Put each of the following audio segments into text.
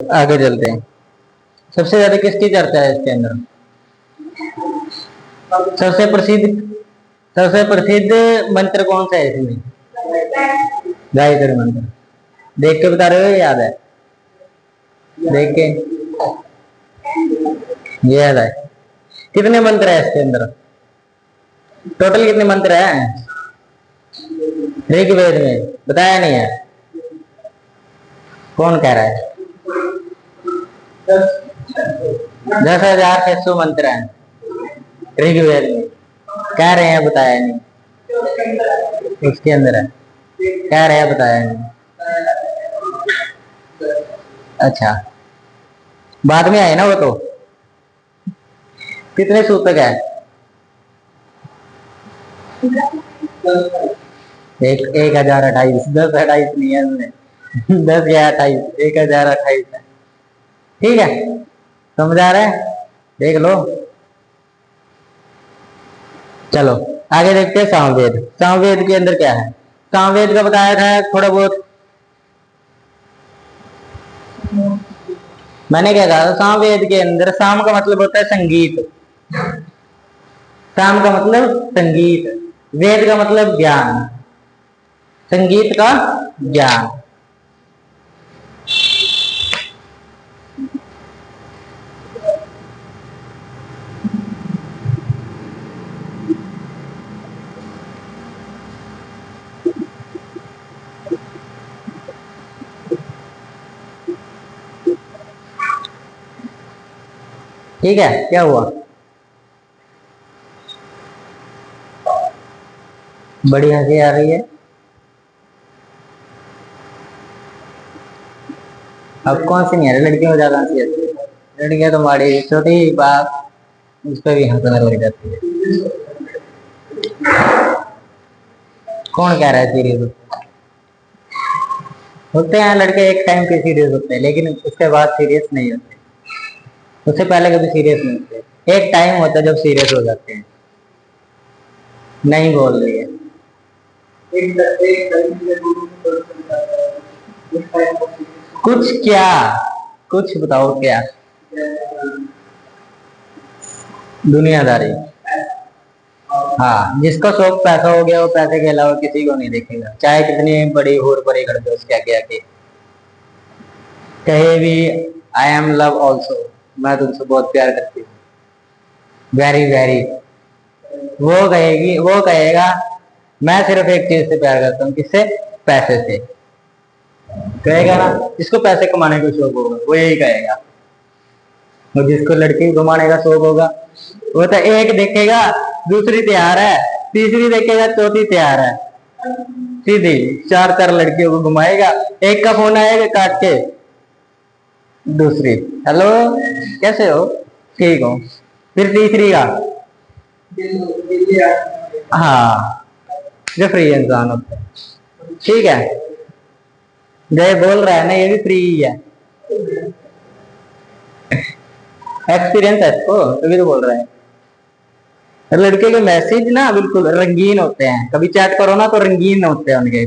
आगे चलते हैं। सबसे ज्यादा किसकी चर्चा है इसके अंदर? सबसे प्रसिद्ध सबसे प्रसिद्ध मंत्र कौन सा है इसमें? गायत्री मंत्र। देख के बता रहे हो, याद है? देख के ये याद है। कितने मंत्र है इसके अंदर? टोटल कितने मंत्र हैं ऋग्वेद में? बताया नहीं है? कौन कह रहा है? 10,600 मंत्र हैं ऋग्वेद में। कह रहे हैं बताया नहीं। उसके अंदर है, कह रहे हैं बताया नहीं। अच्छा, बाद में आए ना वो तो। कितने सूतक है? 1028। 1028 नहीं है उसमें। 10 या 28, 1028 है। ठीक है, समझ आ रहा है? देख लो। चलो आगे देखते हैं सामवेद। सामवेद के अंदर क्या है? सामवेद का बताया था थोड़ा बहुत। मैंने क्या कहा? सामवेद के अंदर साम का मतलब होता है संगीत। साम का मतलब संगीत, वेद का मतलब ज्ञान, संगीत का ज्ञान। ठीक है, क्या हुआ? बड़ी हंसी आ रही है। अब कौन सी नहीं आ रही? लड़कियों को ज्यादा हंसी आती है। लड़कियां तो हमारी छोटी बात, उस पर भी हंसने लग जाती है। कौन कह रहा है सीरियस होते हैं लड़के? एक टाइम पे सीरियस होते हैं, लेकिन उसके बाद सीरियस नहीं होते। उससे पहले कभी सीरियस नहीं होते। एक टाइम होता है जब सीरियस हो जाते हैं। नहीं बोल रही है। कुछ क्या? कुछ बताओ क्या? दुनियादारी। हाँ, जिसका शौक पैसा हो गया वो पैसे के अलावा किसी को नहीं देखेगा, चाहे कितनी बड़ी होर परी कर दो उसके आगे आके। कहे भी आई एम लव ऑल्सो, मैं तुमसे बहुत प्यार करती हूँ, वेरी वेरी। वो कहेगी, वो कहेगा मैं सिर्फ एक चीज से प्यार करता हूँ। किससे? पैसे से। कहेगा ना, जिसको पैसे कमाने का शौक होगा वो यही कहेगा। और जिसको लड़की घुमाने का शौक होगा वो तो एक देखेगा दूसरी तैयार है, तीसरी देखेगा चौथी तैयार है, सीधी 4 4 लड़कियों को घुमाएगा। एक का फोन आएगा काट के, दूसरी हेलो कैसे हो, ठीक हो, फिर तीसरी का हाँ, जो फ्री इंसान होता है। ठीक है, जय बोल रहा है ना, ये भी फ्री ही है। एक्सपीरियंस है इसको, तभी तो बोल रहे हैं। लड़के के मैसेज ना बिल्कुल रंगीन होते हैं। कभी चैट करो ना तो रंगीन होते हैं उनके।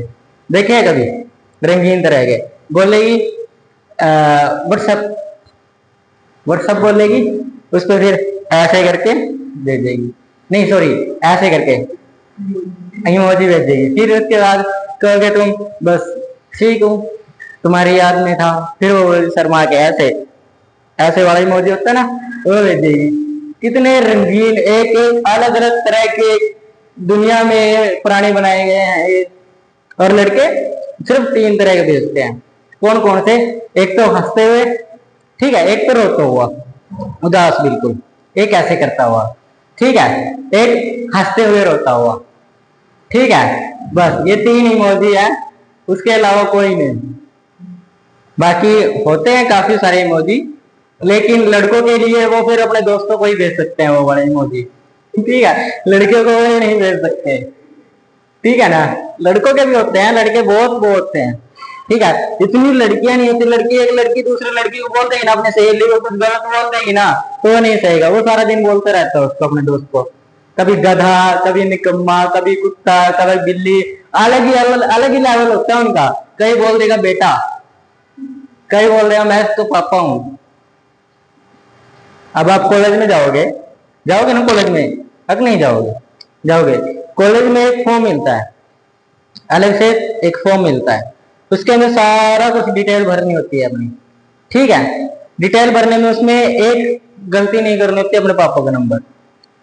देखे हैं कभी? रंगीन तरह के। बोलेगी व्हाट्सएप, व्हाट्सएप बोलेगी, उस पर फिर ऐसे करके भेजेगी, नहीं सॉरी ऐसे करके इमोजी भेजेगी। फिर उसके बाद कहोगे तुम बस ठीक हूँ, तुम्हारी याद में था, फिर वो शर्मा के ऐसे ऐसे वाला इमोजी होता है ना, वो भेजेगी। कितने रंगीन, एक एक अलग अलग तरह के दुनिया में प्राणी बनाए गए हैं ये। और लड़के सिर्फ 3 तरह के भेजते हैं। कौन कौन से? एक तो हंसते हुए, ठीक है, एक तो रोता हुआ उदास बिल्कुल, एक ऐसे करता हुआ, ठीक है, एक हंसते हुए रोता हुआ, ठीक है। बस ये 3 इमोजी है, उसके अलावा कोई नहीं। बाकी होते हैं काफी सारे इमोजी, लेकिन लड़कों के लिए वो फिर अपने दोस्तों को ही भेज सकते हैं वो वाले इमोजी, ठीक है। लड़कियों को वो नहीं भेज सकते, ठीक है ना। लड़कों के भी होते हैं, लड़के बहुत बहुत हैं, ठीक है। इतनी लड़कियां नहीं होती। लड़की एक लड़की दूसरी लड़की को बोल देगी ना, अपने सहेली को कुछ गलत बोल देगी ना, तो वो नहीं सहेगा। वो सारा दिन बोलते रहता है उसको, अपने दोस्त को, कभी गधा, कभी निकम्मा, कभी कुत्ता, कभी बिल्ली। अलग ही लेवल होता है उनका। कहीं बोल देगा बेटा, कई बोल रहे हो मैं तो पापा हूं। अब आप कॉलेज में जाओगे, जाओगे ना कॉलेज में, अब नहीं जाओगे, जाओगे। कॉलेज में एक फॉर्म मिलता है, अलग से एक फॉर्म मिलता है, उसके अंदर सारा कुछ डिटेल भरनी होती है अपनी, ठीक है। डिटेल भरने में उसमें एक गलती नहीं करनी होती, अपने पापा का नंबर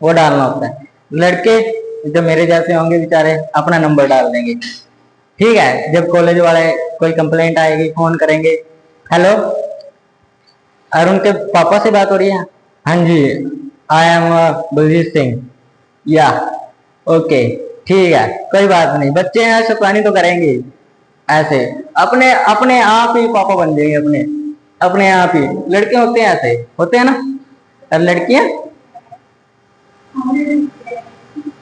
वो डालना होता है। लड़के जो मेरे जैसे होंगे बेचारे अपना नंबर डाल देंगे, ठीक है। जब कॉलेज वाले कोई कंप्लेंट आएगी फोन करेंगे, हेलो, और उनके पापा से बात हो रही है, हाँ जी आई एम बलजीत सिंह, या ओके ठीक है, कोई बात नहीं, बच्चे हैं शैतानी तो करेंगे, ऐसे अपने अपने आप ही पापा बन जाएंगे, अपने अपने आप ही। लड़के होते हैं ऐसे, होते हैं ना, और लड़कियां,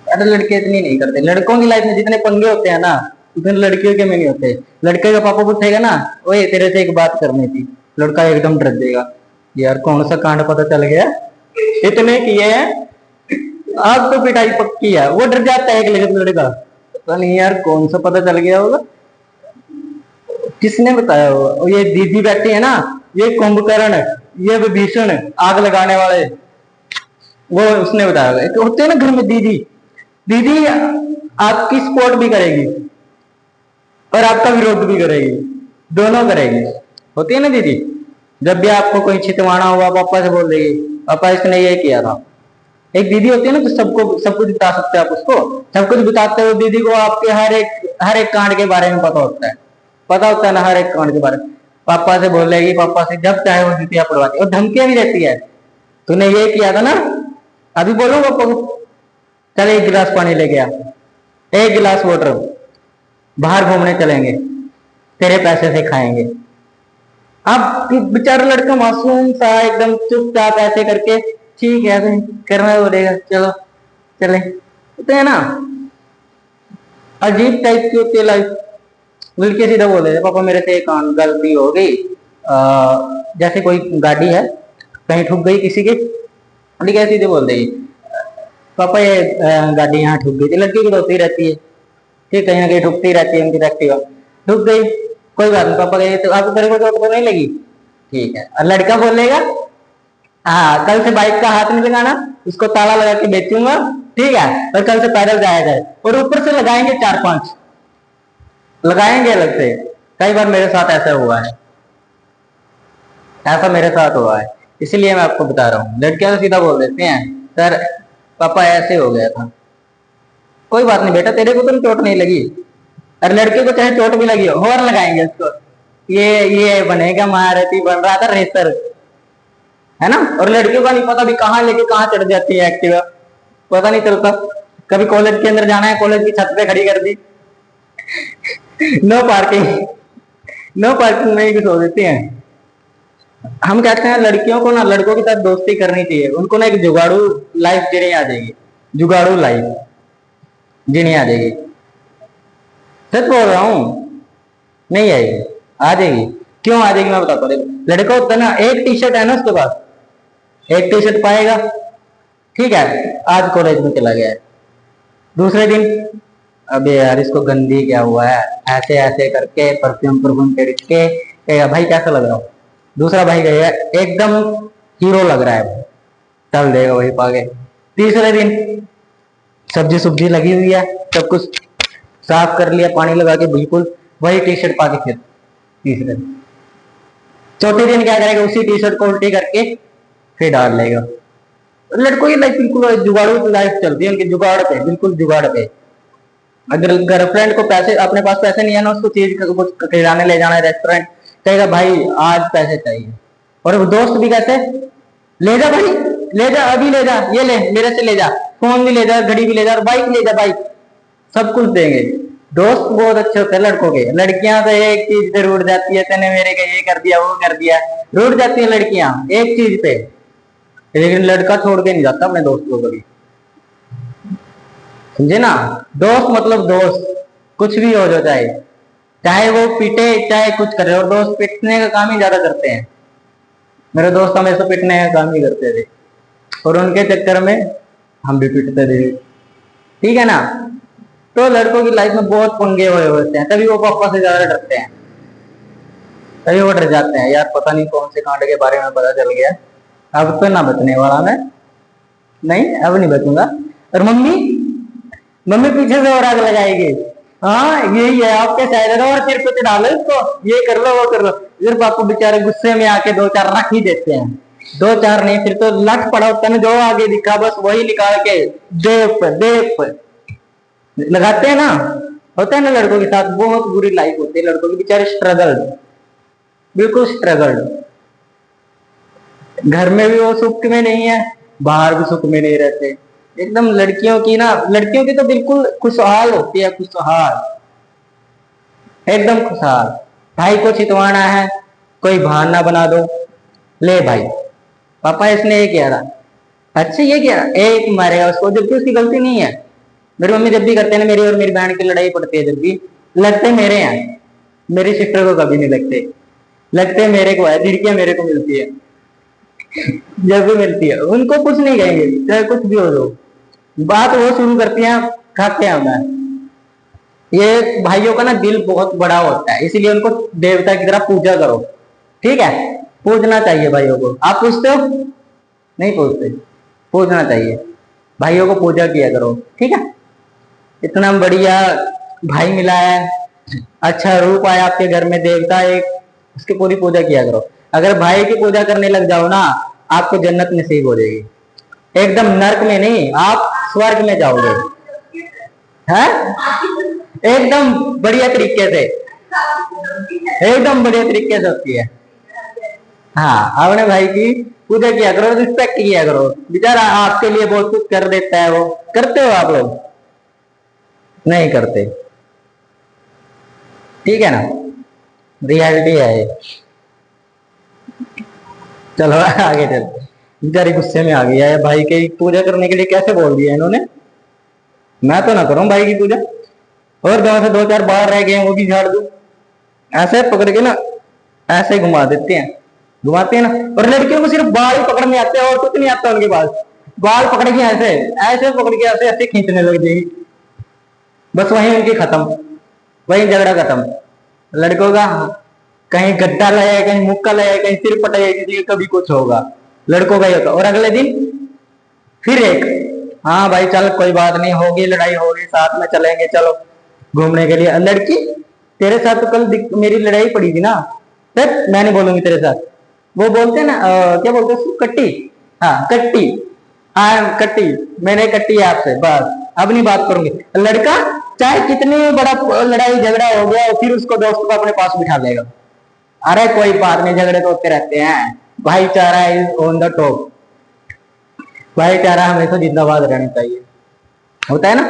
अरे लड़के इतनी नहीं करते। लड़कों की लाइफ में जितने पंगे होते हैं ना, उतने लड़कियों के में नहीं होते। लड़के का पापा पूछेगा ना, ओए तेरे से एक बात करनी थी, लड़का एकदम डर जाएगा, यार कौन सा कांड पता चल गया, इतने किए हैं, आज तो पिटाई पक्की है। वो डर जाता है एक लड़का, पता नहीं यार कौन सा पता चल गया होगा, किसने बताया होगा। ये दीदी बैठी है ना, ये कुंभकर्ण, ये विभीषण आग लगाने वाले, वो उसने बताया होगा। एक होते हैं ना घर में दीदी, दीदी आपकी सपोर्ट भी करेगी और आपका विरोध भी करेगी, दोनों करेगी, होती है ना दीदी। जब भी आपको कोई छितवाना हुआ, पापा से बोल देगी, पापा इसने ये किया था। एक दीदी होती है ना, तो सबको सब कुछ बता सकते हैं आप उसको, सब कुछ बताते हो दीदी को, आपके हर एक कांड के बारे में पता होता है, पता होता है ना हर एक कांड के बारे में। पापा से बोलेगी, पापा से जब चाहे वो जुतियां पड़वाती, और धमकियां भी देती है, तूने ये किया था ना, अभी बोलो पापा को, चल एक गिलास पानी ले गया, एक गिलास वाटर, बाहर घूमने चलेंगे, तेरे पैसे से खाएंगे। अब बेचारा लड़का मासूम सा एकदम चुपचाप ऐसे करके, ठीक है ऐसे करना पड़ेगा, चलो चले, होते है ना। अजीब टाइप की होती है लाइफ। लड़के सीधा बोल देते, पापा मेरे से एक गलती हो गई, जैसे कोई गाड़ी है कहीं ठुक गई किसी की, ठीक है, सीधे बोल देगी, पापा ये गाड़ी यहाँ ठुक गई थी। लड़की की तो होती रहती है, ठीक, कहीं ना कहीं ठुकती रहती है, उनकी एक्टिवा ठुक गई, कोई बात नहीं, पापा गए तो आपको तेरे को चोट तो नहीं लगी, ठीक है। और लड़का बोलेगा, हाँ कल से बाइक का हाथ नहीं लगाना, उसको ताला लगा के बेचूंगा, ठीक है, और कल से पैदल जाया जाए, और ऊपर से लगाएंगे 4-5 लगाएंगे अलग से। कई बार मेरे साथ ऐसा हुआ है, ऐसा मेरे साथ हुआ है, इसीलिए मैं आपको बता रहा हूँ। लड़कियां तो सीधा बोल देते हैं, सर पापा ऐसे हो गया था, कोई बात नहीं बेटा, तेरे को तो चोट नहीं लगी, और लड़के को चाहे चोट भी लगी हो, और लगाएंगे उसको, ये बनेगा महारथी, बन रहा था रेसर, है ना। और लड़कियों का नहीं पता भी कहाँ लेके कहाँ चढ़ जाती है एक्टिवा, पता नहीं चलता। कभी कॉलेज के अंदर जाना है, कॉलेज की छत पे खड़ी कर दी, नो पार्किंग, नो पार्किंग में ही सो देती हैं। हम कहते हैं लड़कियों को ना लड़कों के साथ दोस्ती करनी चाहिए, उनको ना एक जुगाड़ू लाइफ जीनी आ जाएगी, जुगाड़ू लाइफ जीनी आ जाएगी, सच बोल रहा हूँ, नहीं आएगी, आ जाएगी। क्यों आ जाएगी मैं बताता हूँ। लड़का होता है ना, एक टी शर्ट है ना उसके पास, एक टी शर्ट पाएगा, ठीक है, आज कॉलेज में चला गया है, दूसरे दिन अबे यार इसको गंदी क्या हुआ है, ऐसे ऐसे करके परफ्यूम परफ्यूम छिड़क के कहेगा भाई कैसा लग रहा हूँ, दूसरा भाई कहेगा एकदम हीरो लग रहा है, चल देगा वही पागे। तीसरे दिन सब्जी सुब्जी लगी हुई है, सब कुछ साफ कर लिया पानी लगा के, बिल्कुल वही टी शर्ट पा के फिर तीसरे दिन। चौथे दिन क्या करेगा, उसी टी शर्ट को उल्टी करके फिर डाल लेगा। लड़कों की लाइफ बिल्कुल जुगाड़ू लाइफ चलती है, उनकी जुगाड़ पे, बिल्कुल जुगाड़ पे। अगर गर्लफ्रेंड को पैसे, अपने पास पैसे नहीं है ना, उसको चीज कुछ खिलाने ले जाना है रेस्टोरेंट, कहेगा भाई आज पैसे चाहिए, और वो दोस्त भी कहते ले जा भाई, ले जा अभी ले जा, ये ले मेरे से ले जा, फोन भी ले जा, घड़ी भी ले जा, बाइक ले जा, बाइक सब कुछ देंगे। दोस्त बहुत अच्छे होते हैं लड़कों के। लड़कियां तो एक चीज पे रूठ जाती है, तेने मेरे का ये कर दिया वो कर दिया, रूठ जाती है लड़कियां एक चीज पे, लेकिन लड़का छोड़ के नहीं जाता अपने दोस्त को कभी, समझे ना। दोस्त मतलब दोस्त, कुछ भी हो जाए, चाहे वो पीटे चाहे कुछ करे, और दोस्त पिटने का काम ही ज्यादा करते हैं। मेरे दोस्त हमेशा पिटने का काम ही करते थे, और उनके चक्कर में हम भी पिटते थे, ठीक है ना। तो लड़कों की लाइफ में बहुत पंगे हुए होते हैं, तभी वो पापा से ज्यादा डरते हैं, कई वो डर जाते हैं यार, पता नहीं कौन से कांड के बारे में पता चल गया। अब तो ना बचने वाला मैं, नहीं अब नहीं बचूंगा। और मम्मी, मम्मी पीछे से और आग लगाएगी, हाँ यही है आपके शायद, और फिर कुछ डालो इसको, ये कर लो वो कर लो। फिर पापा बेचारे गुस्से में आके दो चार रख ही देते हैं, दो चार नहीं, फिर तो लट पड़ा होता है, जो आगे दिखा बस वही निकाल के देव पर लगाते हैं ना। होता है ना लड़कों के साथ, बहुत बुरी लाइफ होती है लड़कों की, बेचारे स्ट्रगल्ड, बिल्कुल स्ट्रगल्ड। घर में भी वो सुख में नहीं है, बाहर भी सुख में नहीं रहते एकदम। लड़कियों की ना, लड़कियों की तो बिल्कुल खुशहाल होती है, खुशहाल, एकदम खुशहाल। भाई को चितवाना है, कोई बहाना बना दो, ले भाई पापा इसने ये किया था, अच्छा ये किया, एक मारेगा उसको, जबकि उसकी गलती नहीं है। मेरी मम्मी जब भी करते हैं ना, मेरी और मेरी बहन की लड़ाई पड़ती है, जब भी लगते मेरे हैं, मेरी सिस्टर को कभी नहीं लगते, लगते मेरे को है, झिड़कियां मेरे को मिलती है जब भी मिलती है। उनको कुछ नहीं कहेंगे, चाहे कुछ भी हो जाओ, बात वो शुरू करती हैं, खाते हैं मैं। ये भाइयों का ना दिल बहुत बड़ा होता है, इसीलिए उनको देवता की तरह पूजा करो, ठीक है, पूजना चाहिए भाइयों को। आप पूछते हो? नहीं पूछते, पूजना चाहिए भाइयों को, पूजा किया करो, ठीक है। इतना बढ़िया भाई मिला है, अच्छा रूप आया आपके घर में, देवता एक, उसकी पूरी पूजा किया करो। अगर भाई की पूजा करने लग जाओ ना, आपको जन्नत नसीब हो जाएगी, एकदम नरक में नहीं, आप स्वर्ग में जाओगे, है एकदम बढ़िया तरीके से, एकदम बढ़िया तरीके से होती है। हाँ अपने भाई की पूजा किया करो, रिस्पेक्ट किया करो, बेचारा आपके लिए बहुत कुछ कर देता है। वो करते हो आप लोग? नहीं करते, ठीक है ना, रियलिटी है ये। चलो आगे चलते। बेचारी गुस्से में आ गई है, भाई की पूजा करने के लिए कैसे बोल दिया इन्होंने। मैं तो ना करूं भाई की पूजा, और गांव से दो चार बाहर रह गए वो भी झाड़ दूं, ऐसे पकड़ के ना ऐसे घुमा देते हैं, घुमाते हैं ना। और लड़कियों को सिर्फ बाल पकड़ने आते हैं, और कुछ नहीं आता उनके पास। बाल पकड़ के ऐसे ऐसे पकड़ के ऐसे ऐसे खींचने लग जाएगी, बस वहीं उनकी खत्म, वहीं झगड़ा खत्म। लड़कों का कहीं गड्ढा लगाया, कहीं मुक्का लगाया, कहीं सिर पटाया, किसी कभी कुछ होगा, लड़कों का ही होगा। और अगले दिन फिर एक, हाँ भाई चल कोई बात नहीं, होगी लड़ाई होगी, साथ में चलेंगे, चलो घूमने के लिए। लड़की तेरे साथ तो कल मेरी लड़ाई पड़ी थी ना, फिर मैं नहीं बोलूंगी तेरे साथ। वो बोलते ना क्या बोलते हैं कट्टी, हाँ कट्टी, हाँ कट्टी, मैंने कट्टी है आपसे, बस अब नहीं बात करूंगी। लड़का चाहे कितनी बड़ा लड़ाई झगड़ा हो गया, फिर उसको दोस्त को अपने पास बिठा लेगा, अरे कोई बात नहीं, झगड़े तो होते रहते हैं, भाईचारा इज ऑन द टॉप, भाईचारा हमेशा जिंदाबाद रहना चाहिए, होता है ना,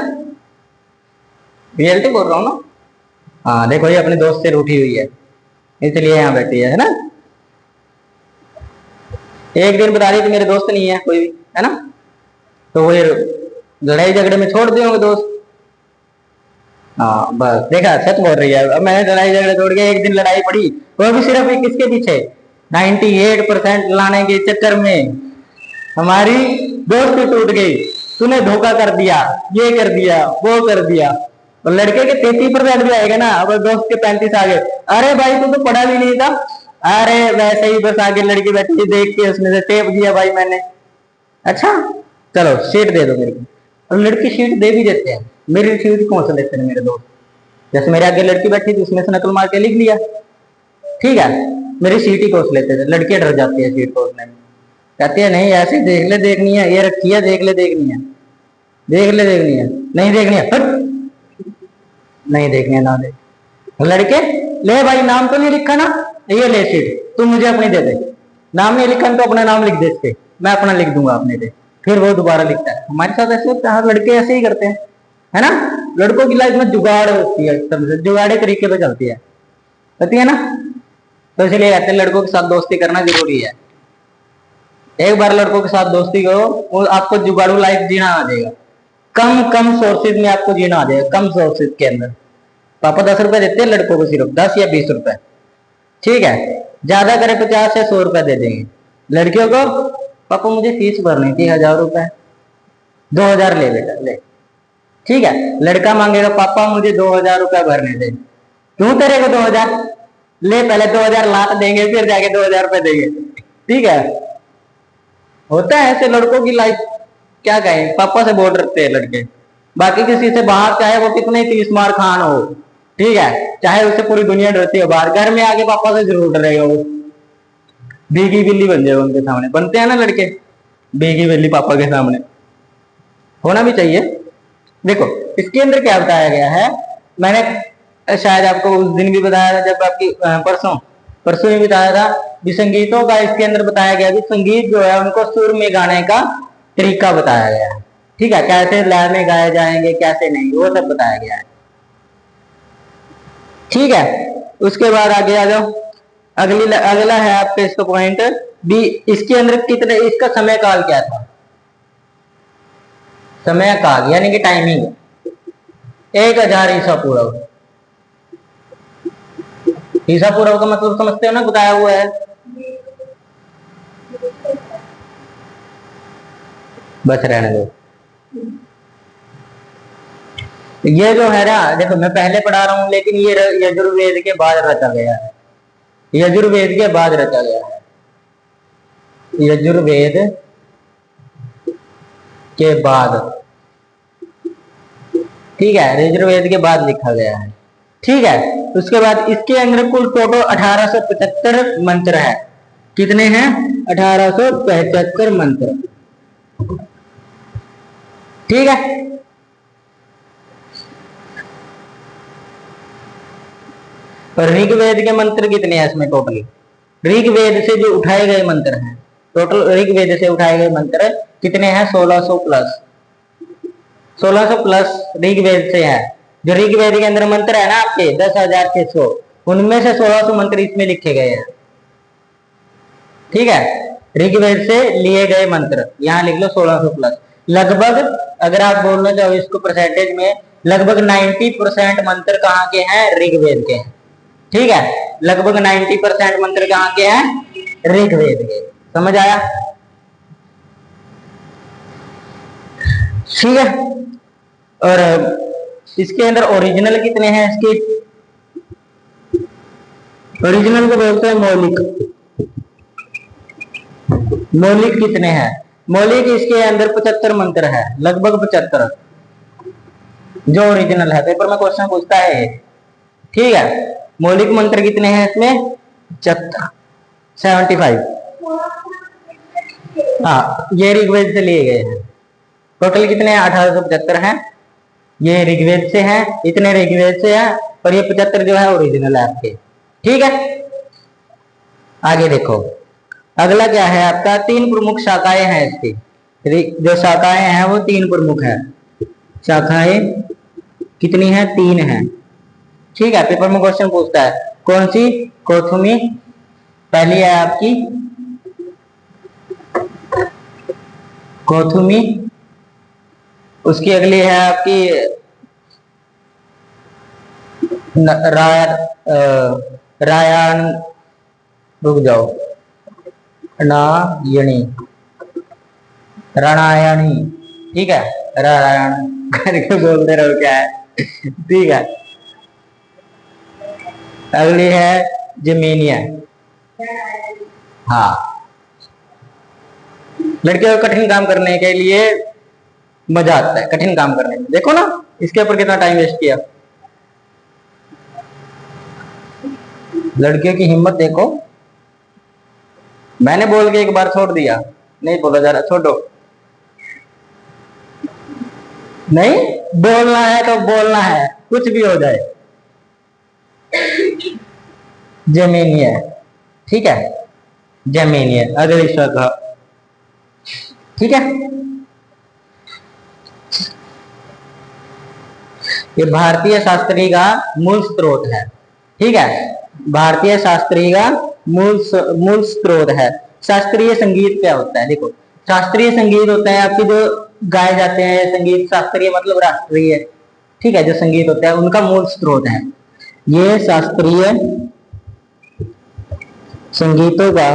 रियलिटी बोल रहा हूँ ना। हाँ देखो ये अपने दोस्त से रूठी हुई है, इसलिए यहाँ बैठी है ना। एक दिन बता रही थी मेरे दोस्त नहीं है कोई भी, है ना, तो वो लड़ाई झगड़े में छोड़ दिए होंगे दोस्त। हाँ बस देखा, सच बोल रही है। अब मैंने लड़ाई झगड़े छोड़ के, एक दिन लड़ाई पड़ी, वो भी सिर्फ किसके पीछे, 98% लाने के चक्कर में हमारी दोस्ती टूट गई, तूने धोखा कर दिया, ये कर दिया, वो कर दिया। और लड़के के 33% भी आएगा ना, अब दोस्त के 35 आ गए, अरे भाई तू तो पढ़ा भी नहीं था, अरे वैसे ही बस आगे लड़की बैठी देख के उसने से टेप दिया भाई मैंने, अच्छा चलो सीट दे दो मेरे को। और लड़की सीट दे भी देते हैं, मेरी सीट कौन सा देते हैं मेरे दोस्त, जैसे मेरे आगे लड़की बैठी थी, उसमें से नकल मार के लिख लिया, ठीक है, मेरी सीट ही कोस लेते थे। लड़कियां डर जाती है सीट कोसने में, कहती है नहीं ऐसे देख ले, देखनी है ये रखी है, देख ले देखनी है, देख ले देखनी है, नहीं देखनी है हट, नहीं देखनी है ना देख। लड़के ले भाई नाम तो नहीं लिखा ना, ये ले सीट तू मुझे अपनी दे दे, नाम नहीं लिखा तो अपना नाम लिख दे इसके, मैं अपना लिख दूंगा अपने दे, फिर वो दोबारा लिखता है। हमारे साथ ऐसे होता है, लड़के ऐसे ही करते हैं, है ना। लड़कों की लाइफ में जुगाड़ होती है, एकदम से जुगाड़े तरीके पे चलती है, होती है ना। तो इसलिए कहते हैं लड़कों के साथ दोस्ती करना जरूरी है। एक बार लड़कों के साथ दोस्ती करो, वो आपको जुगाड़ू लाइफ जीना आ जाएगा, कम कम सोर्सेज में आपको जीना आ जाएगा, कम सोर्सेज के अंदर। पापा 10 रुपए देते हैं लड़कों को, सिर्फ 10 या 20 रुपए, ठीक है, ज्यादा करे 50 या 100 रुपए दे देंगे। लड़कियों को पापा मुझे फीस भरनी थी 1000 रुपए, 2000 ले बेटा ले, ठीक है। लड़का मांगेगा पापा मुझे 2000 रुपए भरने दे, क्यों तेरे को 2000, ले पहले 2,000 लात देंगे फिर जाके 2,000 रुपए देंगे। ठीक है, होता है ऐसे लड़कों की लाइफ, क्या कहें, पापा से बोल रखते हैं लड़के। बाकी किसी से बाहर चाहे वो कितने 30 मार खान हो, ठीक है, चाहे उससे पूरी दुनिया डरती हो, बाहर घर में आके पापा से जरूर डरेगा वो, भीगी बिल्ली बन जाएगा उनके सामने। बनते हैं ना लड़के भीगी बिल्ली पापा के सामने, होना भी चाहिए। देखो इसके अंदर क्या बताया गया है, मैंने शायद आपको उस दिन भी बताया था जब आपकी परसों परसों ही बताया था कि संगीतों का इसके अंदर बताया गया कि संगीत जो है उनको सुर में गाने का तरीका बताया गया है। ठीक है, कैसे लय में गाए जाएंगे कैसे नहीं, वो सब बताया गया है। ठीक है, उसके बाद आगे आ जाओ, अगला है आपके इसका पॉइंट बी। इसके अंदर कितने, इसका समय काल क्या था, समय काल यानी कि टाइमिंग 1000 ईसा पूर्व। ईसा पूर्व का मतलब समझते हो ना, बताया हुआ है, बस रहने दो। ये जो है ना, देखो मैं पहले पढ़ा रहा हूं लेकिन ये यजुर्वेद के बाद रचा गया है, यजुर्वेद के बाद रचा गया है, यजुर्वेद के बाद। ठीक है, यजुर्वेद के बाद लिखा गया है। ठीक है, उसके बाद इसके अंदर कुल टोटल 1875 मंत्र है। कितने हैं? 1875 मंत्र। ठीक है, और ऋग्वेद के मंत्र कितने हैं इसमें टोटली? ऋग्वेद से जो उठाए गए मंत्र हैं, टोटल ऋग्वेद से उठाए गए मंत्र कितने हैं? 1600 प्लस, 1600 प्लस ऋग्वेद से है। जो ऋग्वेद के अंदर मंत्र है ना आपके 10,600, उनमें से 1600 मंत्र इसमें लिखे गए हैं। ठीक है, ऋग्वेद से लिए गए मंत्र यहाँ लिख लो 1600 प्लस। लगभग अगर आप बोलना चाहो इसको परसेंटेज में, लगभग 90% मंत्र कहाँ के हैं? ऋग्वेद के हैं। ठीक है, लगभग 90% मंत्र कहाँ के हैं? ऋग्वेद के। समझ आया? ठीक है, और इसके अंदर ओरिजिनल कितने हैं? इसके ओरिजिनल को बोलते हैं मौलिक। मौलिक कितने हैं? मौलिक इसके अंदर 75 मंत्र है, लगभग 75 जो ओरिजिनल है। पेपर में क्वेश्चन पूछता है। ठीक है, मौलिक मंत्र कितने हैं इसमें? 75। हाँ, ये ऋग्वेद से लिए गए हैं। टोटल कितने हैं? 1875 हैं, ये ऋग्वेद से हैं, इतने ऋग्वेद से हैं, और ये 75 जो है ओरिजिनल है आपके। ठीक है, आगे देखो, अगला क्या है आपका? 3 प्रमुख शाखाएं हैं इसकी। जो शाखाएं हैं वो 3 प्रमुख है। शाखाएं कितनी है? 3 है। ठीक है, पेपर में क्वेश्चन पूछता है कौन सी? कौथुमी पहली है आपकी, कौथुमी। उसकी अगली है आपकी रायण, रुक जाओ, नायणी, रणायणी। ठीक है, रायण करके बोलते रहो क्या है। ठीक है, अगली है जमीनिया। हाँ, लड़कियों को कठिन काम करने के लिए मजा आता है, कठिन काम करने में। देखो ना इसके ऊपर कितना टाइम वेस्ट किया। लड़कियों की हिम्मत देखो, मैंने बोल के एक बार छोड़ दिया, नहीं बोला जा रहा, छोड़ो। नहीं बोलना है तो बोलना है, कुछ भी हो जाए। जमीनिया, ठीक है, जमीनिया अगली शाखा। ठीक है, ये भारतीय शास्त्री का मूल स्रोत है। ठीक है, भारतीय शास्त्री का मूल स्रोत है। शास्त्रीय संगीत क्या होता है? देखो, शास्त्रीय संगीत होता है आपके जो गाए जाते हैं संगीत, शास्त्रीय मतलब राष्ट्रीय। ठीक है, जो संगीत होता है उनका मूल स्रोत है। ये शास्त्रीय संगीतों का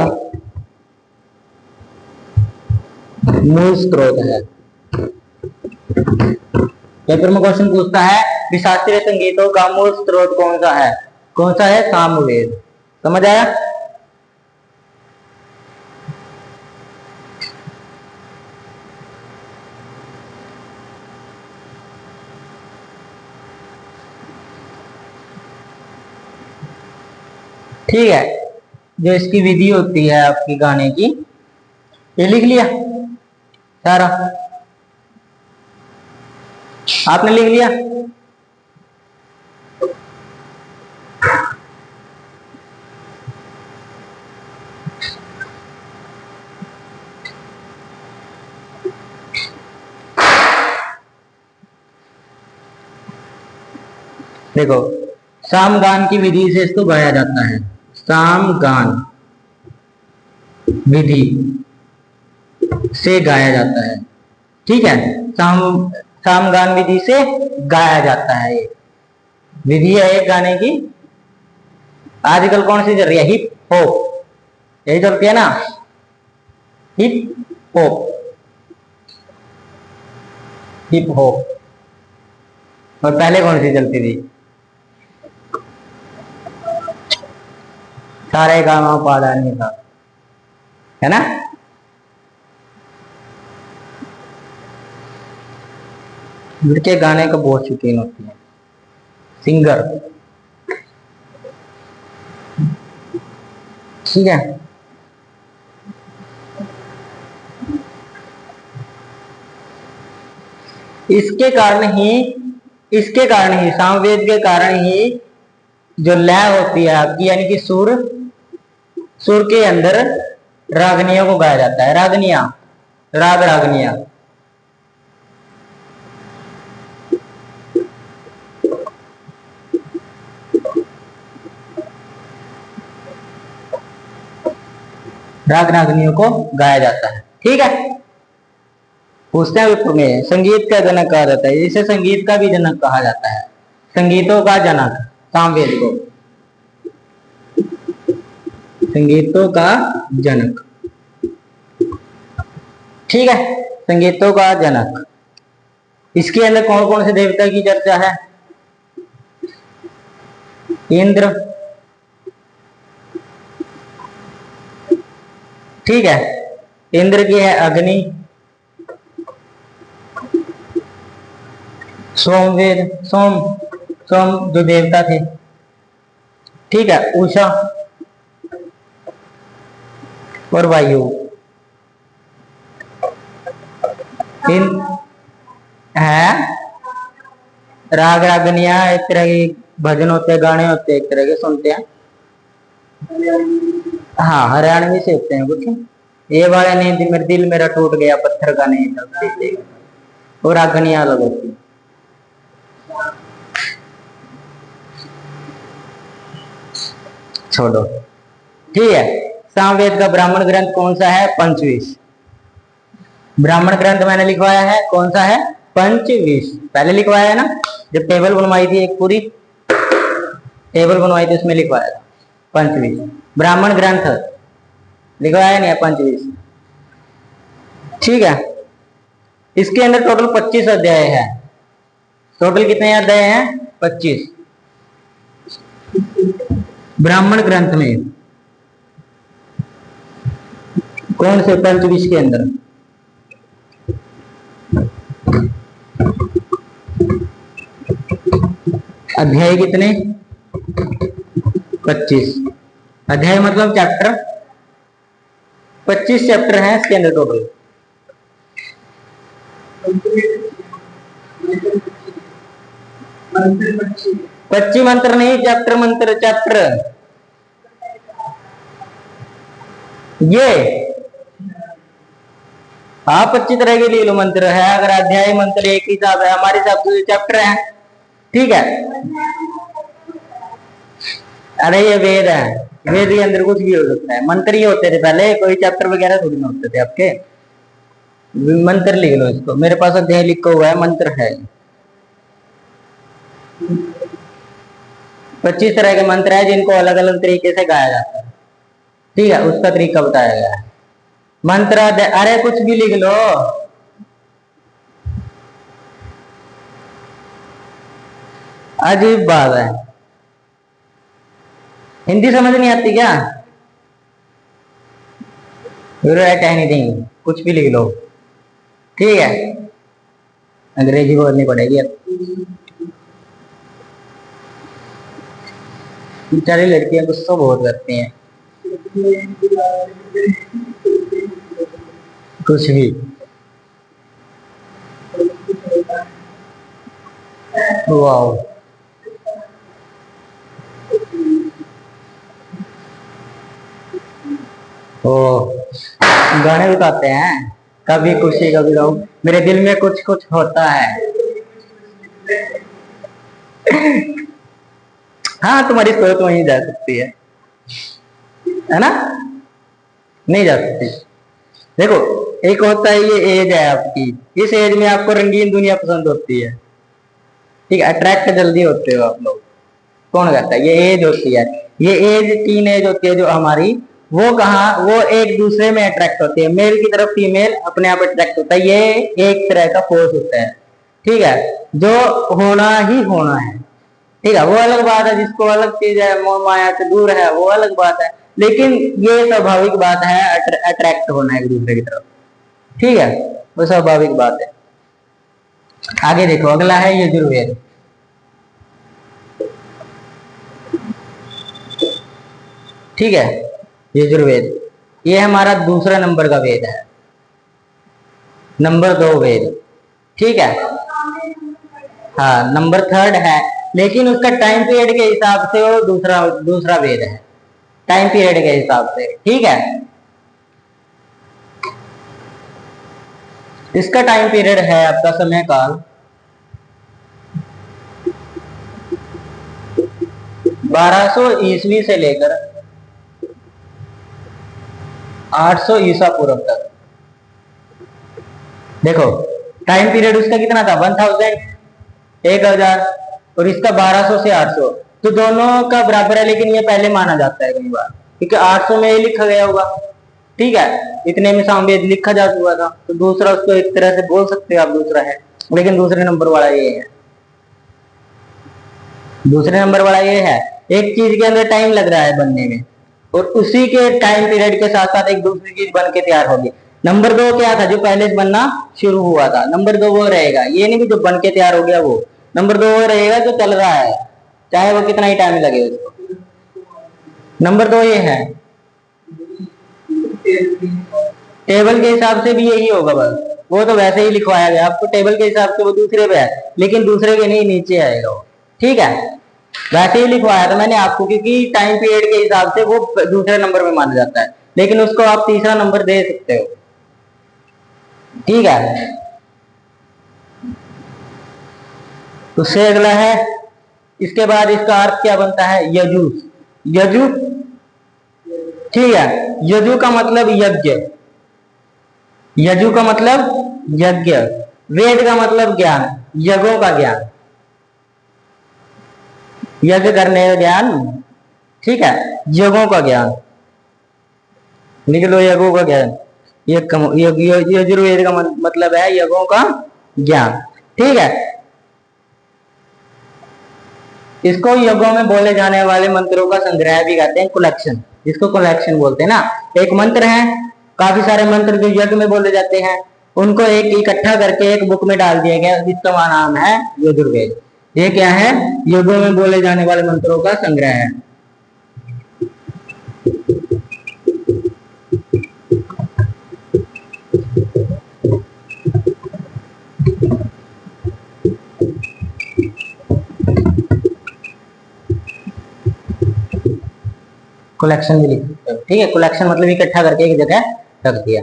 मूल स्रोत है। पेपर में क्वेश्चन पूछता है कि शास्त्रीय संगीतों का मूल स्रोत कौन सा है? कौन सा है? सामवेद। समझ आया? ठीक है, जो इसकी विधि होती है आपकी गाने की, ये लिख लिया सारा? आपने लिख लिया? देखो, सामगान की विधि से इसको गाया जाता है। सामगान विधि से गाया जाता है। ठीक है, सामगान विधि से गाया जाता है। ये विधि है एक गाने की। आजकल कौन सी चल रही है? हिप हॉप, यही चलती है ना, हिप हॉप, हिप हॉप। और पहले कौन सी चलती थी? सारे गामा पादा नहीं था, है ना? लड़के गाने का बहुत शौकीन होती है, सिंगर। ठीक है, इसके कारण ही, इसके कारण ही, सामवेद के कारण ही जो लय होती है आपकी, यानी कि सुर, सुर के अंदर रागनियों को गाया जाता है। रागनियां, राग रागनियां। राग रागनियों को गाया जाता है। ठीक है, पूछते हैं विप्र में, संगीत का जनक कहा जाता है, इसे संगीत का भी जनक कहा जाता है। संगीतों का जनक सामवेद को, संगीतों का जनक। ठीक है, संगीतों का जनक। इसके अंदर कौन कौन से देवता की चर्चा है? इंद्र, ठीक है, इंद्र की है अग्नि, सोमवेद, सोम, सोम जो देवता थे। ठीक है, उषा और वायु। इन है राग रागनियां, एक तरह के भजन होते हैं, गाने होते हैं, एक तरह के सुनते हैं। हाँ, हरियाणवी से होते हैं कुछ। ये वाले नहीं, मेरे दिल मेरा टूट गया, पत्थर का नहीं था, और रागनियां अलग होती है। छोड़ो, ठीक है। सामवेद का ब्राह्मण ग्रंथ कौन सा है? पंचविश। ब्राह्मण ग्रंथ मैंने लिखवाया है, कौन सा है? पंचविश। पहले लिखवाया है ना, जब टेबल बनवाई थी, एक पूरी टेबल बनवाई थी, उसमें लिखवाया था पंचविश। ब्राह्मण ग्रंथ लिखवाया नहीं है, पंचविश। ठीक है, इसके अंदर टोटल 25 अध्याय है। टोटल कितने अध्याय हैं? 25 ब्राह्मण ग्रंथ में। कौन से? पंचविश के अंदर। अध्याय कितने? 25। अध्याय मतलब चैप्टर। 25 चैप्टर हैं इसके अंदर टोटल। पच्ची मंत्र नहीं, चैप्टर, मंत्र चैप्टर। ये हाँ, 25 तरह के ले लो मंत्र है। अगर अध्याय मंत्र एक हिसाब है, हमारे हिसाब से चैप्टर है। ठीक है, अरे ये वेद है, वेद के अंदर कुछ भी हो सकता है। मंत्र ही होते थे पहले, कोई चैप्टर वगैरह थोड़ी ना होते थे आपके। मंत्र लिख लो इसको, मेरे पास अध्याय लिखा हुआ है, मंत्र है। 25 तरह के मंत्र है, जिनको अलग अलग तरीके से गाया जाता है। ठीक है, उसका तरीका बताया गया है। मंत्र, अरे कुछ भी लिख लो। अजीब बात है, हिंदी समझ नहीं आती क्या? यू राइट एनीथिंग, कुछ भी लिख लो, ठीक है। अंग्रेजी बोलनी पड़ेगी अब। बेचारी लड़कियां गुस्सा बहुत करती हैं, कुछ भी। वाओ, ओ, गाने रुकाते हैं, कभी खुशी कभी गम, मेरे दिल में कुछ कुछ होता है। हाँ, तुम्हारी सोच वहीं जा सकती है ना? नहीं जा सकती। देखो, एक होता है ये एज है आपकी, इस एज में आपको रंगीन दुनिया पसंद होती है, ठीक है, अट्रैक्ट जल्दी होते हो आप लोग। कौन कहता है? ये एज होती है, ये एज टीन एज होती है जो हमारी, वो कहाँ, वो एक दूसरे में अट्रैक्ट होती है, मेल की तरफ फीमेल अपने आप अट्रैक्ट होता है, ये एक तरह का फोर्स होता है, ठीक है, जो होना ही होना है, ठीक है। वो अलग बात है, जिसको अलग चीज है, मोह माया से दूर है, वो अलग बात है, लेकिन ये स्वाभाविक बात है, अट्रैक्ट होना एक दूसरे की तरफ, ठीक है, वो स्वाभाविक बात है। आगे देखो, अगला है यजुर्वेद, ठीक है, यजुर्वेद, ये हमारा दूसरा नंबर का वेद है, नंबर 2 वेद, ठीक है। हाँ, नंबर 3 है, लेकिन उसका टाइम पीरियड के हिसाब से वो दूसरा दूसरा वेद है, टाइम पीरियड के हिसाब से, ठीक है। इसका टाइम पीरियड है आपका समय काल 1200 ईस्वी से लेकर 800 ईसा पूर्व तक। देखो, टाइम पीरियड उसका कितना था, 1000, 1000, और इसका 1200 से 800, तो दोनों का बराबर है, लेकिन ये पहले माना जाता है कई बार, क्योंकि 800 में ये लिखा गया होगा, ठीक है, इतने में सामवेद लिखा जा चुका था, तो दूसरा उसको एक तरह से बोल सकते हो आप दूसरा है, लेकिन दूसरे नंबर वाला ये है, दूसरे नंबर वाला ये है, एक चीज के अंदर टाइम लग रहा है बनने में, और उसी के टाइम पीरियड के साथ साथ एक दूसरी चीज बन के तैयार होगी। नंबर 2 क्या था, जो पहले से बनना शुरू हुआ था, नंबर 2 वो रहेगा, ये नहीं कि जो बन के तैयार हो गया वो, नंबर 2 वो रहेगा जो चल रहा है, चाहे वो कितना ही टाइम लगे उसको। नंबर 2 ये है, टेबल के हिसाब से भी यही होगा, बस वो तो वैसे ही लिखवाया गया आपको, टेबल के हिसाब से वो दूसरे पे है, लेकिन दूसरे के नहीं, नीचे आएगा वो, ठीक है, वैसे ही लिखवाया था मैंने आपको, क्योंकि टाइम पीरियड के हिसाब से वो दूसरे नंबर में माना जाता है, लेकिन उसको आप तीसरा नंबर दे सकते हो, ठीक है। उससे अगला है, इसके बाद इसका अर्थ क्या बनता है, यजु, यजु, ठीक है, यजु का मतलब यज्ञ, यजु का मतलब यज्ञ, वेद का मतलब ज्ञान, यज्ञों का ज्ञान, यज्ञ करने का ज्ञान, ठीक है, यज्ञों का ज्ञान, लिख लो, यज्ञों का ज्ञान, यजुर्वेद का मतलब है यज्ञों का ज्ञान, ठीक है। इसको यज्ञों में बोले जाने वाले मंत्रों का संग्रह भी कहते हैं, कलेक्शन, जिसको कलेक्शन बोलते हैं ना, एक मंत्र है, काफी सारे मंत्र जो यज्ञ में बोले जाते हैं, उनको एक इकट्ठा करके एक बुक में डाल दिया गया, जिसका नाम है यजुर्वेद। ये क्या है, यज्ञों में बोले जाने वाले मंत्रों का संग्रह है। कलेक्शन भी लिख सकते हो, ठीक है, कलेक्शन मतलब इकट्ठा करके एक जगह रख दिया,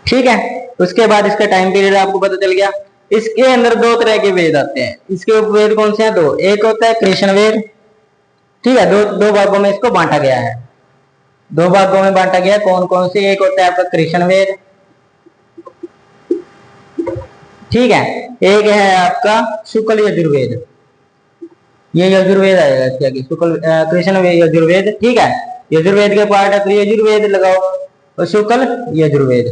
ठीक है। उसके बाद इसका टाइम पीरियड आपको पता चल गया। इसके अंदर 2 तरह के वेद आते हैं, इसके उपवेद कौन से हैं, 2, एक होता है कृष्ण वेद, ठीक है, दो दो भागों में इसको बांटा गया है, 2 भागों में बांटा गया, कौन कौन से, एक होता है आपका कृष्ण वेद, ठीक है, एक है आपका शुक्ल यजुर्वेद, ये यजुर्वेद आएगा इसके आगे, शुक्ल कृष्ण यजुर्वेद, ठीक है, यजुर्वेद के पार्ट है तो यजुर्वेद लगाओ, और शुक्ल यजुर्वेद,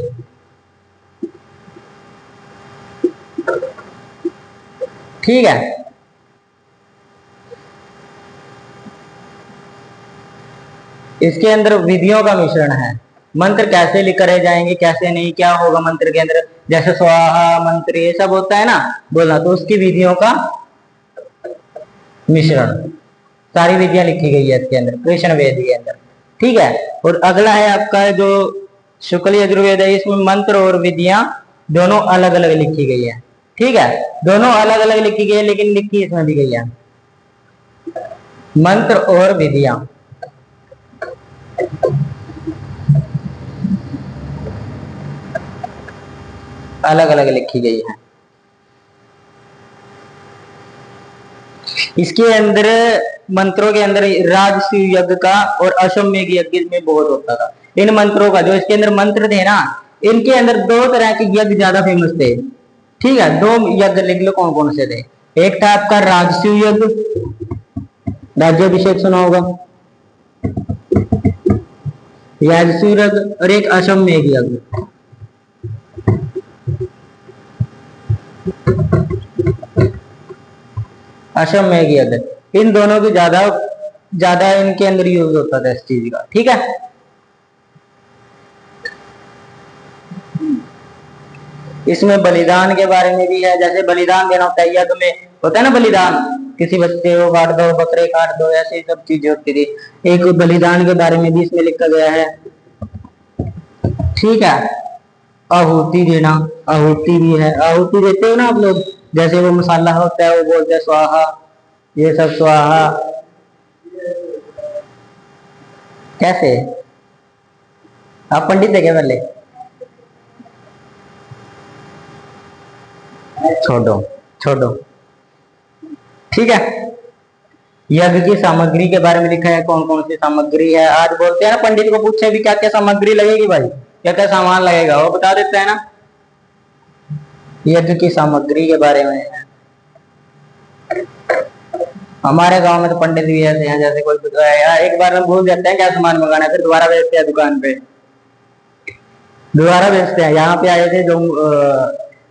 ठीक है। इसके अंदर विधियों का मिश्रण है। मंत्र कैसे करे जाएंगे, कैसे नहीं, क्या होगा मंत्र के अंदर, जैसे स्वाहा मंत्र ये सब होता है ना बोलना, तो उसकी विधियों का मिश्रण, सारी विधियां लिखी गई है इसके अंदर, कृष्ण वेद के अंदर। ठीक है। और अगला है आपका जो शुक्ल यजुर्वेद है, इसमें मंत्र और विधियां दोनों अलग अलग लिखी गई है। ठीक है, दोनों अलग अलग लिखी गई है, लेकिन लिखी इसमें भी गई है, मंत्र और विधियां अलग अलग लिखी गई है। इसके अंदर मंत्रों के अंदर राजसूय यज्ञ का और अश्वमेध यज्ञ में बहुत होता था। इन मंत्रों का जो इसके अंदर मंत्र थे ना, इनके अंदर दो तरह के यज्ञ ज्यादा फेमस थे। ठीक है, दो यज्ञ लिख लो कौन कौन से थे। एक था आपका राजसूय यज्ञ, राज्याभिषेक सुना होगा, राजसूय यज्ञ, और एक अश्वमेध यज्ञ। अश्वमेध यज्ञ, इन दोनों की ज्यादा ज्यादा इनके अंदर यूज होता था इस चीज का। ठीक है, इसमें बलिदान के बारे में भी है, जैसे बलिदान देना होता है यज्ञ में, होता है ना बलिदान, किसी बच्चे को काट दो, बकरे काट दो, ऐसी सब चीजें होती थी। एक बलिदान के बारे में भी इसमें लिखा गया है। ठीक है, आहुति देना, आहुति भी है, आहुति देते हो ना आप लोग, जैसे वो मसाला होता है वो बोलते हैं स्वाहा, ये सब स्वाहा। कैसे, आप पंडित है क्या पहले? छोड़ो छोड़ो। ठीक है, यज्ञ की सामग्री के बारे में लिखा है, कौन कौन सी सामग्री है। आज बोलते हैं ना, पंडित को पूछे भी क्या क्या सामग्री लगेगी भाई, क्या क्या सामान लगेगा, वो बता देते हैं ना। यज्ञ की सामग्री के बारे में है। हमारे गांव में तो पंडित भी ऐसे हैं, जैसे कोई एक बार हम भूल जाते हैं क्या सामान मंगाना, फिर दोबारा भेजते हैं दुकान पे, दोबारा भेजते हैं। यहाँ पे आए थे जो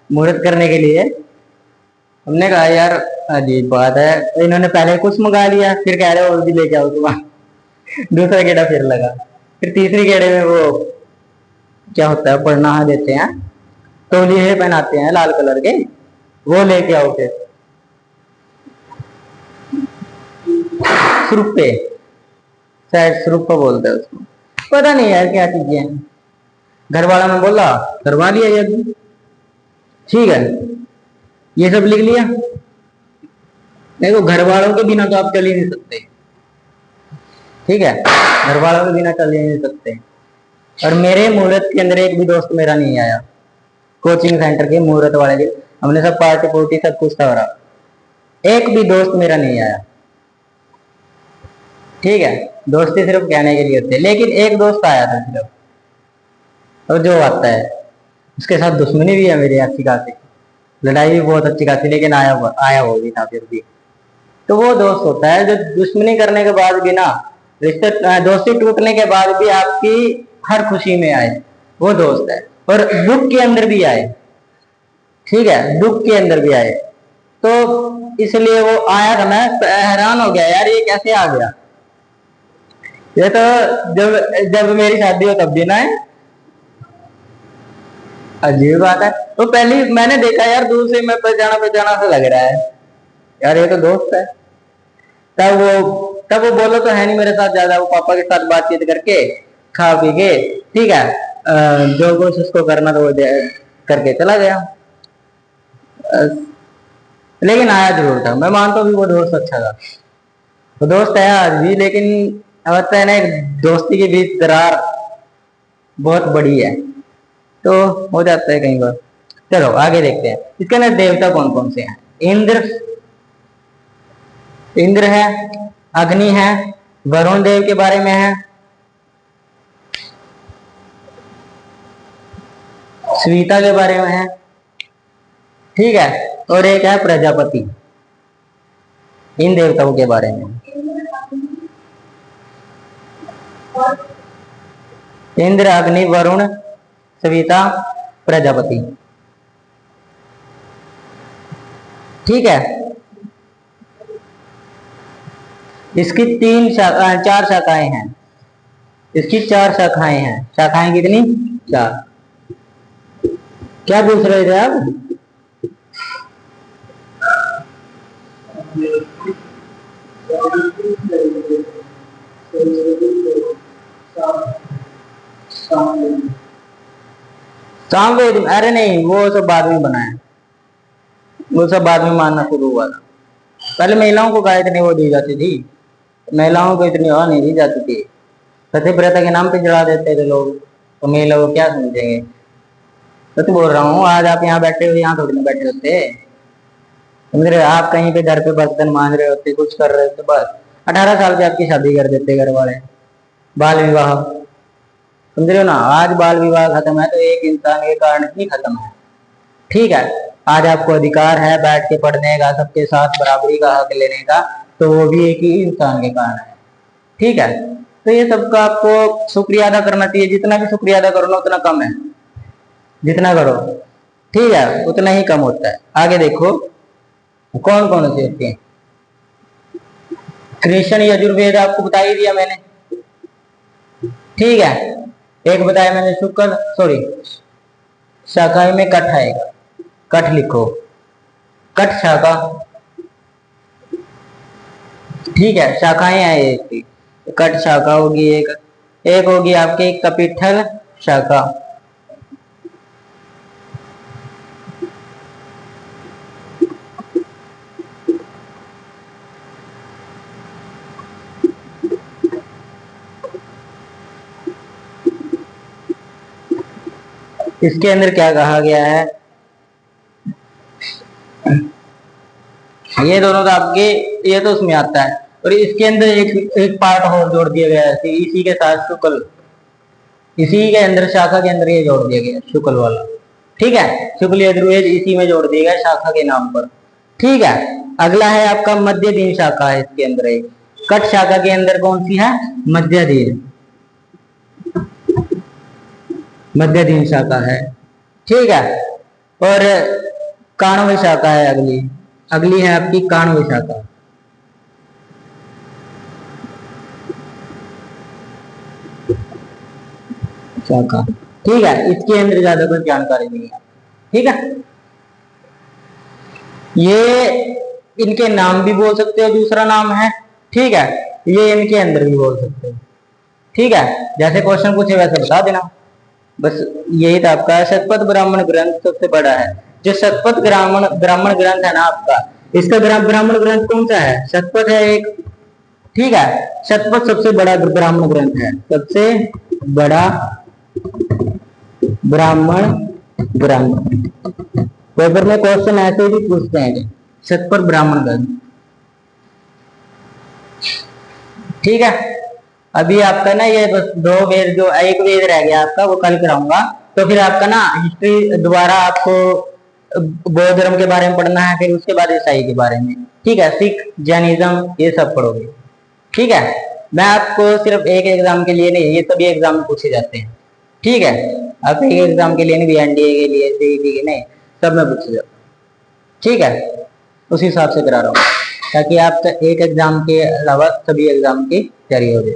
मुहूर्त करने के लिए, हमने कहा यार अजीब बात है, इन्होंने पहले कुछ मंगा लिया, फिर कह रहे और भी लेके आओ तुम्हारा। दूसरा गेड़ा फिर लगा, फिर तीसरी गेड़े में वो क्या होता है, पढ़ना देते हैं, तौलिए पहनाते हैं लाल कलर के, वो लेके आओ। फिर सुरुपे, शायद सुरुपा बोलते हैं उसको, पता नहीं यार क्या चीजें हैं। घर वाला ने बोला करवा लिया यज्ञ। ठीक है, ये सब लिख लिया। देखो घर वालों के बिना तो आप चल ही नहीं सकते। ठीक है, घर वालों के बिना चल ही नहीं सकते। और मेरे मुहूर्त के अंदर एक भी दोस्त मेरा नहीं आया, कोचिंग सेंटर के मुहूर्त वाले दिन हमने सब पार्टी पुर्टी सब कुछ था, एक भी दोस्त मेरा नहीं आया। ठीक है, दोस्ती सिर्फ कहने के लिए होती है, लेकिन एक दोस्त आया था सिर्फ, और जो आता है उसके साथ दुश्मनी भी है मेरी अच्छी खासी, लड़ाई भी बहुत अच्छी खासी, लेकिन आया वो भी था फिर भी। तो वो दोस्त होता है जो दुश्मनी करने के बाद भी ना, रिश्ते दोस्ती टूटने के बाद भी आपकी हर खुशी में आए, वो दोस्त है। और दुख के अंदर भी आए। ठीक है, दुख के अंदर भी आए। तो इसलिए वो आया था, मैं हैरान हो गया यार ये कैसे आ गया। ये तो जब जब मेरी शादी हो तब भी ना है, अजीब बात है। तो पहली मैंने देखा यार, दूर से मैं पहचाना पहचाना सा लग रहा है यार, ये तो दोस्त है। तब वो बोलो तो है नहीं मेरे साथ ज्यादा, वो पापा के साथ बातचीत करके खा पी के, ठीक है, जो कुछ उसको करना तो वो करके चला गया। लेकिन आया जरूर था, मैं मानता हूँ वो दोस्त अच्छा था, वो दोस्त है आज भी, लेकिन होता है ना दोस्ती के बीच दरार बहुत बड़ी है, तो हो जाता है कई बार। चलो आगे देखते हैं, इसके अंदर देवता कौन कौन से हैं। इंद्र, इंद्र है, अग्नि है, वरुण देव के बारे में है, स्वीता के बारे में है। ठीक है, और एक है प्रजापति, इन देवताओं के बारे में। इंद्र, अग्नि, वरुण, सविता, प्रजापति। ठीक है, इसकी चार शाखाएं हैं। इसकी 4 शाखाएं हैं। शाखाएं कितनी? 4। क्या पूछ रहे थे आप? सामवेद? अरे नहीं, वो सब बाद में बनाया, वो सब बाद में मानना शुरू हुआ था। पहले महिलाओं को गाय इतनी वो दी जाती थी, महिलाओं को इतनी हवा नहीं दी जाती थी। सत्यव्रता के नाम पे जला देते थे लोग, तो महिला को क्या समझेंगे। तो बोल रहा हूँ, आज आप यहाँ बैठे हो, यहाँ थोड़ी ना बैठे होते। समझ रहे? आप कहीं पे घर पे बर्तन मान रहे होते, कुछ कर रहे होते, बस 18 साल पे आपकी शादी कर देते घर वाले, बाल विवाह। समझ रहे हो ना? आज बाल विवाह खत्म है तो एक इंसान के कारण ही खत्म है। ठीक है, आज आपको अधिकार है बैठ के पढ़ने का, सबके साथ बराबरी का हक लेने का, तो वो भी एक ही इंसान के कारण है। ठीक है, तो ये सबका आपको शुक्रिया अदा करना चाहिए। जितना भी शुक्रिया अदा करो ना उतना कम है, जितना करो ठीक है उतना ही कम होता है। आगे देखो कौन कौन से होते हैं। कृष्ण यजुर्वेद आपको बता ही दिया मैंने। ठीक है, एक बताया मैंने शुक्ल, सॉरी शाखा में कठ आएगा, कठ लिखो, कठ शाखा। ठीक है, शाखाएं हैं एक, कठ शाखा होगी एक होगी आपकी कपिठल शाखा। इसके अंदर क्या कहा गया है, ये दोनों तो आपके, ये तो उसमें आता है, और इसके अंदर एक पार्ट और जोड़ दिया गया है इसी के साथ शुक्ल, इसी के अंदर शाखा के अंदर ये जोड़ दिया गया शुक्ल वाला। ठीक है, शुक्ल यजुर्वेद इसी में जोड़ दिया गया शाखा के नाम पर। ठीक है, अगला है आपका मध्य दिन शाखा है, इसके अंदर एक कट शाखा के अंदर कौन सी है? मध्य दिन, मध्य दिन शाखा है। ठीक है, और काणव शाखा है अगली, अगली है आपकी काणव शाखा। शाखा ठीक है, इसके अंदर ज्यादा कुछ जानकारी नहीं है। ठीक है, ये इनके नाम भी बोल सकते हो, दूसरा नाम है। ठीक है, ये इनके अंदर भी बोल सकते हो। ठीक है, जैसे क्वेश्चन पूछे वैसे बता देना, बस यही था आपका। शतपथ ब्राह्मण ग्रंथ सबसे बड़ा है, जो शतपथ ब्राह्मण ब्राह्मण ग्रंथ है ना आपका, इसका ब्राह्मण ग्रंथ कौन सा है? शतपथ है एक। ठीक है, शतपथ सबसे बड़ा ब्राह्मण ग्रंथ है, सबसे बड़ा ब्राह्मण ग्रंथ। पेपर में क्वेश्चन ऐसे भी पूछते हैं, शतपथ ब्राह्मण ग्रंथ। ठीक है, अभी आपका ना ये बस 2 वेद, जो एक वेद रह गया आपका वो कल कराऊंगा। तो फिर आपका ना हिस्ट्री दोबारा आपको बौद्ध धर्म के बारे में पढ़ना है, फिर उसके बाद ईसाई के बारे में। ठीक है, सिख जैनिज्म ये सब पढ़ोगे। ठीक है, मैं आपको सिर्फ एक एग्जाम के लिए नहीं, ये सभी एग्जाम में पूछे जाते हैं। ठीक है, आप एक एग्जाम के लिए नहीं, एनडीए के लिए, सीईटी के नहीं, सब में पूछे जाते हैं। ठीक है, उस हिसाब से करा रहा हूँ ताकि आपका एक एग्जाम के अलावा सभी एग्जाम की तैयारी हो जाए।